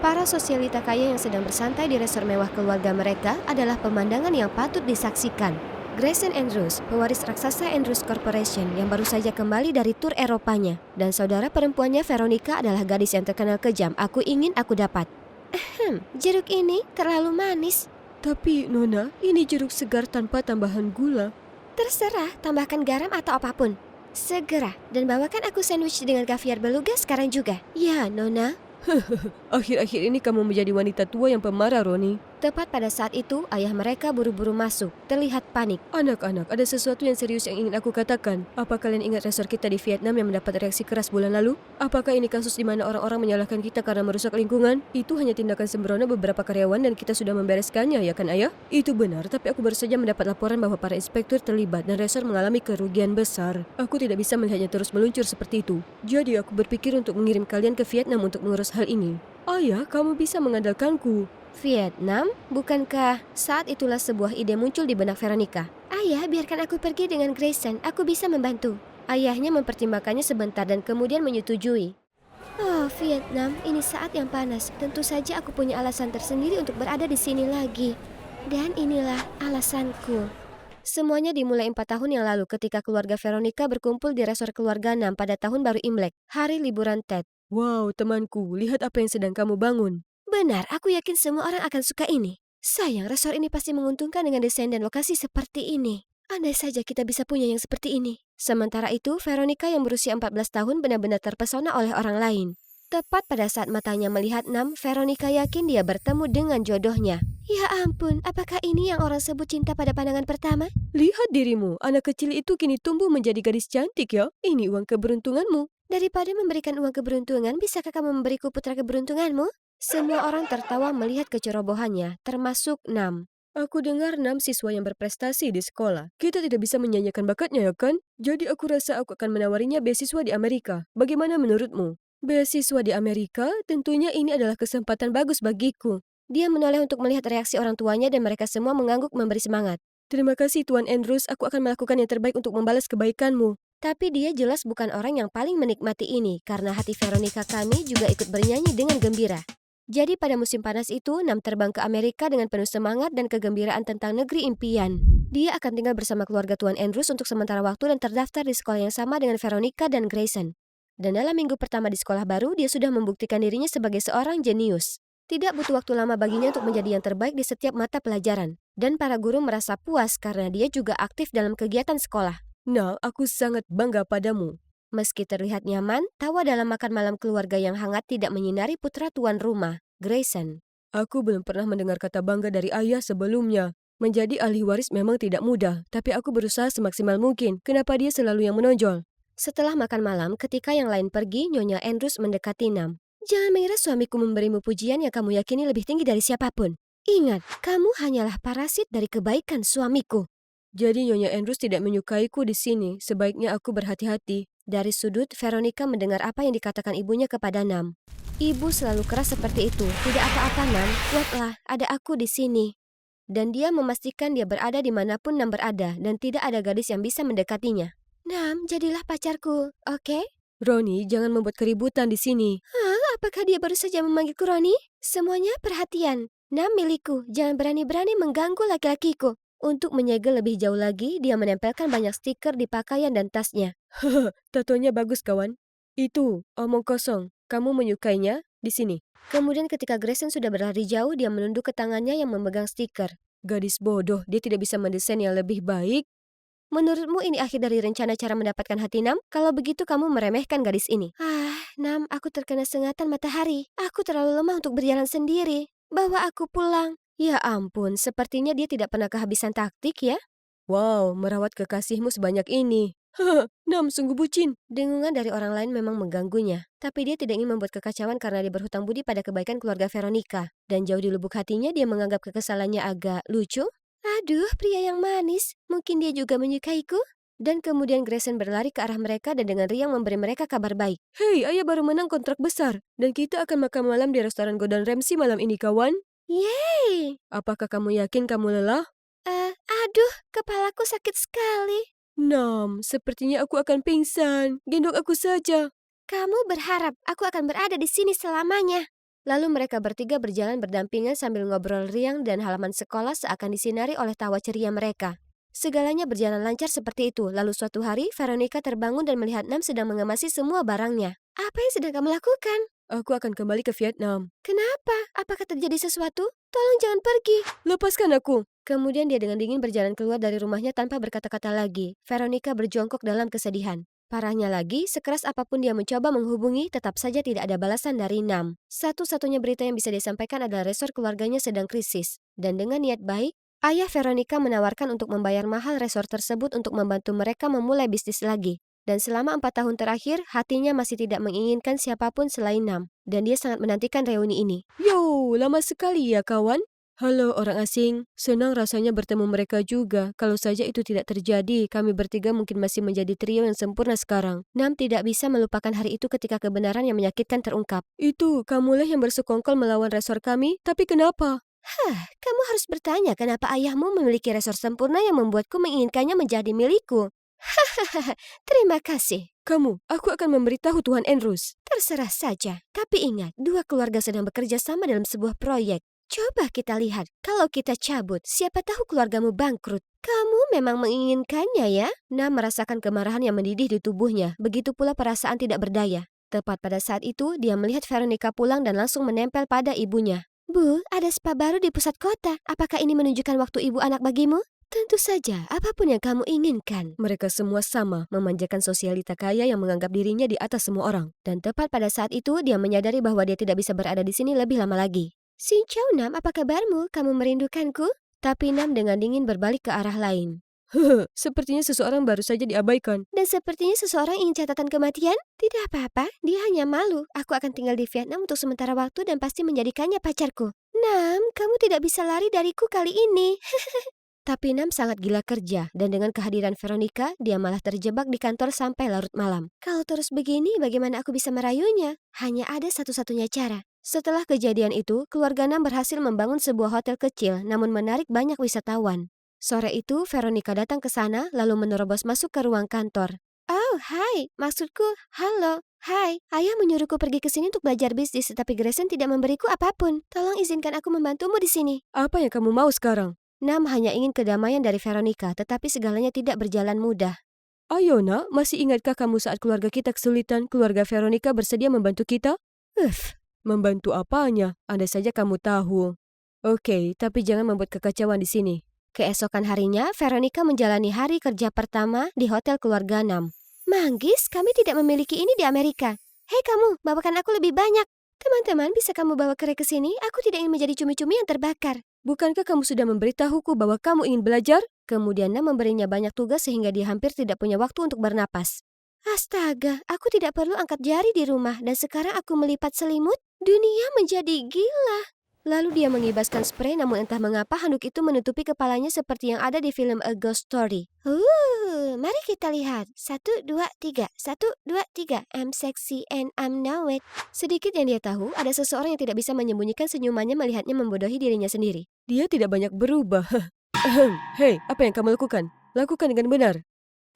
Para sosialita kaya yang sedang bersantai di resor mewah keluarga mereka adalah pemandangan yang patut disaksikan. Grayson Andrews, pewaris raksasa Andrews Corporation yang baru saja kembali dari tur Eropanya. Dan saudara perempuannya Veronica adalah gadis yang terkenal kejam. Aku ingin aku dapat. Jeruk ini terlalu manis. Tapi, Nona, ini jeruk segar tanpa tambahan gula. Terserah, tambahkan garam atau apapun. Segera, dan bawakan aku sandwich dengan kaviar beluga sekarang juga. Ya, Nona. Akhir-akhir ini kamu menjadi wanita tua yang pemarah, Roni. Tepat pada saat itu, ayah mereka buru-buru masuk, terlihat panik. Anak-anak, ada sesuatu yang serius yang ingin aku katakan. Apa kalian ingat resor kita di Vietnam yang mendapat reaksi keras bulan lalu? Apakah ini kasus di mana orang-orang menyalahkan kita karena merusak lingkungan? Itu hanya tindakan sembrono beberapa karyawan dan kita sudah membereskannya, ya kan ayah? Itu benar, tapi aku baru saja mendapat laporan bahwa para inspektur terlibat dan resor mengalami kerugian besar. Aku tidak bisa melihatnya terus meluncur seperti itu. Jadi aku berpikir untuk mengirim kalian ke Vietnam untuk mengurus hal ini. Ayah, kamu bisa mengandalkanku. Vietnam? Bukankah saat itulah sebuah ide muncul di benak Veronica? Ayah, biarkan aku pergi dengan Grayson. Aku bisa membantu. Ayahnya mempertimbangkannya sebentar dan kemudian menyetujui. Oh, Vietnam, ini saat yang panas. Tentu saja aku punya alasan tersendiri untuk berada di sini lagi. Dan inilah alasanku. Semuanya dimulai 4 tahun yang lalu ketika keluarga Veronica berkumpul di resor keluarga Nam pada tahun baru Imlek, hari liburan Tet. Wow, temanku, lihat apa yang sedang kamu bangun. Benar, aku yakin semua orang akan suka ini. Sayang, resor ini pasti menguntungkan dengan desain dan lokasi seperti ini. Andai saja kita bisa punya yang seperti ini. Sementara itu, Veronica yang berusia 14 tahun benar-benar terpesona oleh orang lain. Tepat pada saat matanya melihat Nam, Veronica yakin dia bertemu dengan jodohnya. Ya ampun, apakah ini yang orang sebut cinta pada pandangan pertama? Lihat dirimu, anak kecil itu kini tumbuh menjadi gadis cantik ya. Ini uang keberuntunganmu. Daripada memberikan uang keberuntungan, bisakah kamu memberiku putra keberuntunganmu? Semua orang tertawa melihat kecerobohannya, termasuk Nam. Aku dengar 6 siswa yang berprestasi di sekolah. Kita tidak bisa menyanyikan bakatnya ya kan? Jadi aku rasa aku akan menawarinya beasiswa di Amerika. Bagaimana menurutmu? Beasiswa di Amerika? Tentunya ini adalah kesempatan bagus bagiku. Dia menoleh untuk melihat reaksi orang tuanya dan mereka semua mengangguk memberi semangat. Terima kasih Tuan Andrews, aku akan melakukan yang terbaik untuk membalas kebaikanmu. Tapi dia jelas bukan orang yang paling menikmati ini karena hati Veronica kami juga ikut bernyanyi dengan gembira. Jadi pada musim panas itu, Nam terbang ke Amerika dengan penuh semangat dan kegembiraan tentang negeri impian. Dia akan tinggal bersama keluarga Tuan Andrews untuk sementara waktu dan terdaftar di sekolah yang sama dengan Veronica dan Grayson. Dan dalam minggu pertama di sekolah baru, dia sudah membuktikan dirinya sebagai seorang jenius. Tidak butuh waktu lama baginya untuk menjadi yang terbaik di setiap mata pelajaran. Dan para guru merasa puas karena dia juga aktif dalam kegiatan sekolah. Nah, aku sangat bangga padamu. Meski terlihat nyaman, tawa dalam makan malam keluarga yang hangat tidak menyinari putra tuan rumah, Grayson. Aku belum pernah mendengar kata bangga dari ayah sebelumnya. Menjadi ahli waris memang tidak mudah, tapi aku berusaha semaksimal mungkin. Kenapa dia selalu yang menonjol? Setelah makan malam, ketika yang lain pergi, Nyonya Andrews mendekati Nam. Jangan mengira suamiku memberimu pujian yang kamu yakini lebih tinggi dari siapapun. Ingat, kamu hanyalah parasit dari kebaikan suamiku. Jadi Nyonya Andrews tidak menyukaiku di sini. Sebaiknya aku berhati-hati. Dari sudut, Veronica mendengar apa yang dikatakan ibunya kepada Nam. Ibu selalu keras seperti itu. Tidak apa-apa, Nam. Kuatlah, ada aku di sini. Dan dia memastikan dia berada dimanapun Nam berada dan tidak ada gadis yang bisa mendekatinya. Nam, jadilah pacarku, oke? Roni, jangan membuat keributan di sini. Hah, apakah dia baru saja memanggilku Roni? Semuanya perhatian. Nam milikku, jangan berani-berani mengganggu laki-lakiku. Untuk menyegel lebih jauh lagi, dia menempelkan banyak stiker di pakaian dan tasnya. Tatonya bagus, kawan. Itu, omong kosong. Kamu menyukainya? Di sini. Kemudian ketika Grayson sudah berlari jauh, dia menunduk ke tangannya yang memegang stiker. Gadis bodoh, dia tidak bisa mendesain yang lebih baik. Menurutmu ini akhir dari rencana cara mendapatkan hati Nam? Kalau begitu kamu meremehkan gadis ini. Nam, aku terkena sengatan matahari. Aku terlalu lemah untuk berjalan sendiri. Bawa aku pulang. Ya ampun, sepertinya dia tidak pernah kehabisan taktik ya. Wow, merawat kekasihmu sebanyak ini. Nam, sungguh bucin. Dengungan dari orang lain memang mengganggunya. Tapi dia tidak ingin membuat kekacauan karena dia berhutang budi pada kebaikan keluarga Veronica. Dan jauh di lubuk hatinya dia menganggap kekesalannya agak lucu. Aduh, pria yang manis. Mungkin dia juga menyukaiku. Dan kemudian Grayson berlari ke arah mereka dan dengan riang memberi mereka kabar baik. Hei, ayah baru menang kontrak besar. Dan kita akan makan malam di restoran Gordon Ramsay malam ini, kawan. Yeay! Apakah kamu yakin kamu lelah? Aduh, kepalaku sakit sekali. Nam, sepertinya aku akan pingsan. Gendong aku saja. Kamu berharap aku akan berada di sini selamanya. Lalu mereka bertiga berjalan berdampingan sambil ngobrol riang dan halaman sekolah seakan disinari oleh tawa ceria mereka. Segalanya berjalan lancar seperti itu, lalu suatu hari Veronica terbangun dan melihat Nam sedang mengemasi semua barangnya. Apa yang sedang kamu lakukan? Aku akan kembali ke Vietnam. Kenapa? Apakah terjadi sesuatu? Tolong jangan pergi. Lepaskan aku. Kemudian dia dengan dingin berjalan keluar dari rumahnya tanpa berkata-kata lagi. Veronica berjongkok dalam kesedihan. Parahnya lagi, sekeras apapun dia mencoba menghubungi, tetap saja tidak ada balasan dari Nam. Satu-satunya berita yang bisa disampaikan adalah resor keluarganya sedang krisis. Dan dengan niat baik, ayah Veronica menawarkan untuk membayar mahal resor tersebut untuk membantu mereka memulai bisnis lagi. Dan selama 4 tahun terakhir, hatinya masih tidak menginginkan siapapun selain Nam. Dan dia sangat menantikan reuni ini. Yo, lama sekali ya kawan. Halo orang asing, senang rasanya bertemu mereka juga. Kalau saja itu tidak terjadi, kami bertiga mungkin masih menjadi trio yang sempurna sekarang. Nam tidak bisa melupakan hari itu ketika kebenaran yang menyakitkan terungkap. Itu, kamulah yang bersekongkol melawan resor kami, tapi kenapa? Kamu harus bertanya kenapa ayahmu memiliki resor sempurna yang membuatku menginginkannya menjadi milikku. Hahaha, terima kasih. Aku akan memberitahu Tuan Andrews. Terserah saja. Tapi ingat, dua keluarga sedang bekerja sama dalam sebuah proyek. Coba kita lihat, kalau kita cabut, siapa tahu keluargamu bangkrut. Kamu memang menginginkannya ya? Nam merasakan kemarahan yang mendidih di tubuhnya, begitu pula perasaan tidak berdaya. Tepat pada saat itu, dia melihat Veronica pulang dan langsung menempel pada ibunya. Bu, ada spa baru di pusat kota. Apakah ini menunjukkan waktu ibu anak bagimu? Tentu saja, apapun yang kamu inginkan. Mereka semua sama, memanjakan sosialita kaya yang menganggap dirinya di atas semua orang. Dan tepat pada saat itu, dia menyadari bahwa dia tidak bisa berada di sini lebih lama lagi. Xin Chow Nam, apa kabarmu? Kamu merindukanku? Tapi Nam dengan dingin berbalik ke arah lain. Sepertinya seseorang baru saja diabaikan. Dan sepertinya seseorang ingin catatan kematian? Tidak apa-apa, dia hanya malu. Aku akan tinggal di Vietnam untuk sementara waktu dan pasti menjadikannya pacarku. Nam, kamu tidak bisa lari dariku kali ini. Tapi Nam sangat gila kerja, dan dengan kehadiran Veronica, dia malah terjebak di kantor sampai larut malam. Kalau terus begini, bagaimana aku bisa merayunya? Hanya ada satu-satunya cara. Setelah kejadian itu, keluarga Nam berhasil membangun sebuah hotel kecil, namun menarik banyak wisatawan. Sore itu, Veronica datang ke sana, lalu menerobos masuk ke ruang kantor. Oh, hai, maksudku, halo. Hai, ayah menyuruhku pergi ke sini untuk belajar bisnis, tapi Grayson tidak memberiku apapun. Tolong izinkan aku membantumu di sini. Apa yang kamu mau sekarang? Nam hanya ingin kedamaian dari Veronica, tetapi segalanya tidak berjalan mudah. Ayo nak, masih ingatkah kamu saat keluarga kita kesulitan, keluarga Veronica bersedia membantu kita? Membantu apanya? Andai saja kamu tahu. Oke, tapi jangan membuat kekacauan di sini. Keesokan harinya, Veronica menjalani hari kerja pertama di hotel keluarga Nam. Manggis, kami tidak memiliki ini di Amerika. Hei kamu, bawakan aku lebih banyak. Teman-teman, bisa kamu bawa kere ke sini? Aku tidak ingin menjadi cumi-cumi yang terbakar. Bukankah kamu sudah memberitahuku bahwa kamu ingin belajar? Kemudian Nam memberinya banyak tugas sehingga dia hampir tidak punya waktu untuk bernapas. Astaga, aku tidak perlu angkat jari di rumah dan sekarang aku melipat selimut? Dunia menjadi gila. Lalu dia mengibaskan spray, namun entah mengapa handuk itu menutupi kepalanya seperti yang ada di film A Ghost Story. Mari kita lihat. 1, 2, 3. 1, 2, 3. I'm sexy and I'm know it. Sedikit yang dia tahu, ada seseorang yang tidak bisa menyembunyikan senyumannya melihatnya membodohi dirinya sendiri. Dia tidak banyak berubah. Hei, apa yang kamu lakukan? Lakukan dengan benar.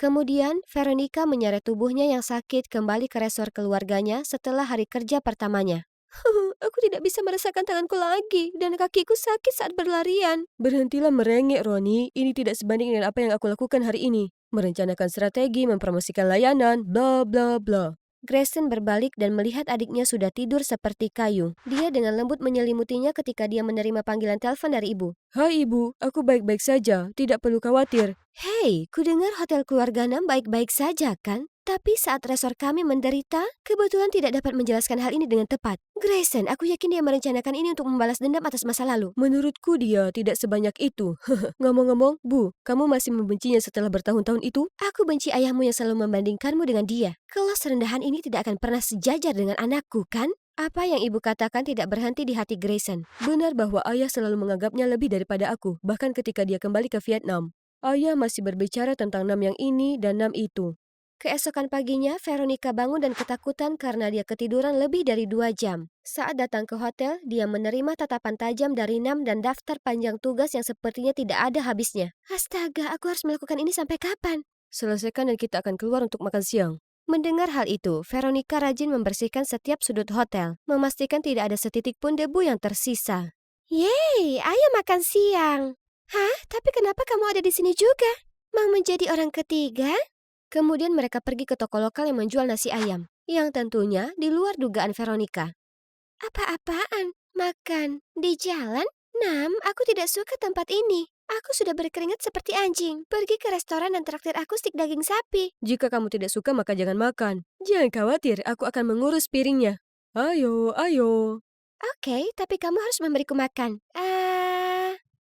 Kemudian, Veronica menyeret tubuhnya yang sakit kembali ke resor keluarganya setelah hari kerja pertamanya. Aku tidak bisa merasakan tanganku lagi, dan kakiku sakit saat berlarian. Berhentilah merengek, Roni. Ini tidak sebanding dengan apa yang aku lakukan hari ini. Merencanakan strategi, mempromosikan layanan, bla bla bla. Grayson berbalik dan melihat adiknya sudah tidur seperti kayu. Dia dengan lembut menyelimutinya ketika dia menerima panggilan telepon dari ibu. Hai ibu, aku baik-baik saja. Tidak perlu khawatir. Hei, kudengar hotel keluarga Nam baik-baik saja kan? Tapi saat resor kami menderita, kebetulan tidak dapat menjelaskan hal ini dengan tepat. Grayson, aku yakin dia merencanakan ini untuk membalas dendam atas masa lalu. Menurutku dia tidak sebanyak itu. Ngomong-ngomong, Bu, kamu masih membencinya setelah bertahun-tahun itu? Aku benci ayahmu yang selalu membandingkanmu dengan dia. Kelas rendahan ini tidak akan pernah sejajar dengan anakku, kan? Apa yang ibu katakan tidak berhenti di hati Grayson. Benar bahwa ayah selalu menganggapnya lebih daripada aku, bahkan ketika dia kembali ke Vietnam. Ayah masih berbicara tentang Nam yang ini dan Nam itu. Keesokan paginya, Veronica bangun dan ketakutan karena dia ketiduran lebih dari 2 jam. Saat datang ke hotel, dia menerima tatapan tajam dari Nam dan daftar panjang tugas yang sepertinya tidak ada habisnya. Astaga, aku harus melakukan ini sampai kapan? Selesaikan dan kita akan keluar untuk makan siang. Mendengar hal itu, Veronica rajin membersihkan setiap sudut hotel, memastikan tidak ada setitik pun debu yang tersisa. Yeay, ayo makan siang. Hah? Tapi kenapa kamu ada di sini juga? Mau menjadi orang ketiga? Kemudian mereka pergi ke toko lokal yang menjual nasi ayam, yang tentunya di luar dugaan Veronica. Apa-apaan? Makan? Di jalan? Nam, aku tidak suka tempat ini. Aku sudah berkeringat seperti anjing. Pergi ke restoran dan traktir aku stik daging sapi. Jika kamu tidak suka maka jangan makan. Jangan khawatir, aku akan mengurus piringnya. Ayo, ayo. Oke, tapi kamu harus memberiku makan.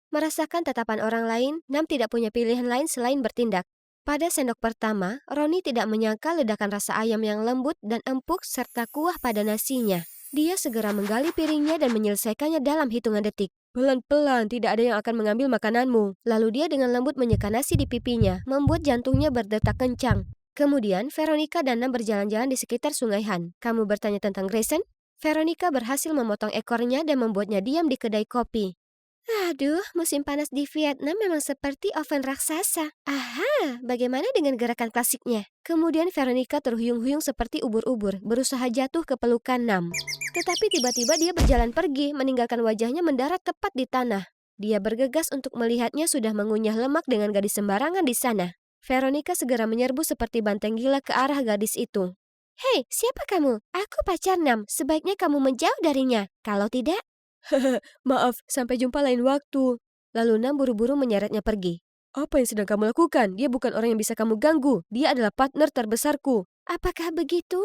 Merasakan tatapan orang lain, Nam tidak punya pilihan lain selain bertindak. Pada sendok pertama, Roni tidak menyangka ledakan rasa ayam yang lembut dan empuk serta kuah pada nasinya. Dia segera menggali piringnya dan menyelesaikannya dalam hitungan detik. Pelan-pelan, tidak ada yang akan mengambil makananmu. Lalu dia dengan lembut menyeka nasi di pipinya, membuat jantungnya berdetak kencang. Kemudian, Veronica dan Nam berjalan-jalan di sekitar Sungai Han. Kamu bertanya tentang Grayson? Veronica berhasil memotong ekornya dan membuatnya diam di kedai kopi. Aduh, musim panas di Vietnam memang seperti oven raksasa. Aha, bagaimana dengan gerakan klasiknya? Kemudian Veronica terhuyung-huyung seperti ubur-ubur, berusaha jatuh ke pelukan Nam. Tetapi tiba-tiba dia berjalan pergi, meninggalkan wajahnya mendarat tepat di tanah. Dia bergegas untuk melihatnya sudah mengunyah lemak dengan gadis sembarangan di sana. Veronica segera menyerbu seperti banteng gila ke arah gadis itu. Hei, siapa kamu? Aku pacar Nam, sebaiknya kamu menjauh darinya. Kalau tidak, Maaf, sampai jumpa lain waktu. lalu Nam buru-buru menyeretnya pergi. Apa yang sedang kamu lakukan? Dia bukan orang yang bisa kamu ganggu. Dia adalah partner terbesarku. Apakah begitu?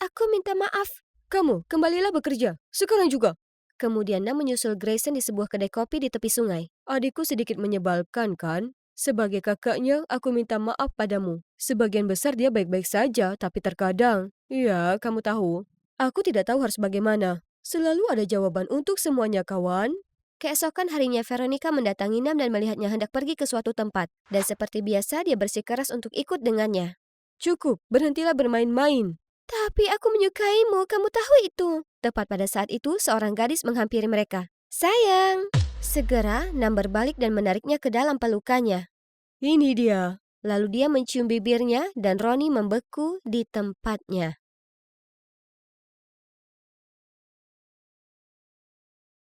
Aku minta maaf. Kamu, kembalilah bekerja. Sekarang juga. Kemudian Nam menyusul Grayson di sebuah kedai kopi di tepi sungai. Adikku sedikit menyebalkan, kan? Sebagai kakaknya, aku minta maaf padamu. Sebagian besar dia baik-baik saja, tapi terkadang... Ya, kamu tahu. Aku tidak tahu harus bagaimana. Selalu ada jawaban untuk semuanya, kawan. Keesokan harinya Veronica mendatangi Nam dan melihatnya hendak pergi ke suatu tempat. Dan seperti biasa dia bersikeras untuk ikut dengannya. Cukup, berhentilah bermain-main. Tapi aku menyukaimu, kamu tahu itu. Tepat pada saat itu, seorang gadis menghampiri mereka. Sayang! Segera, Nam berbalik dan menariknya ke dalam pelukannya. Ini dia. Lalu dia mencium bibirnya dan Roni membeku di tempatnya.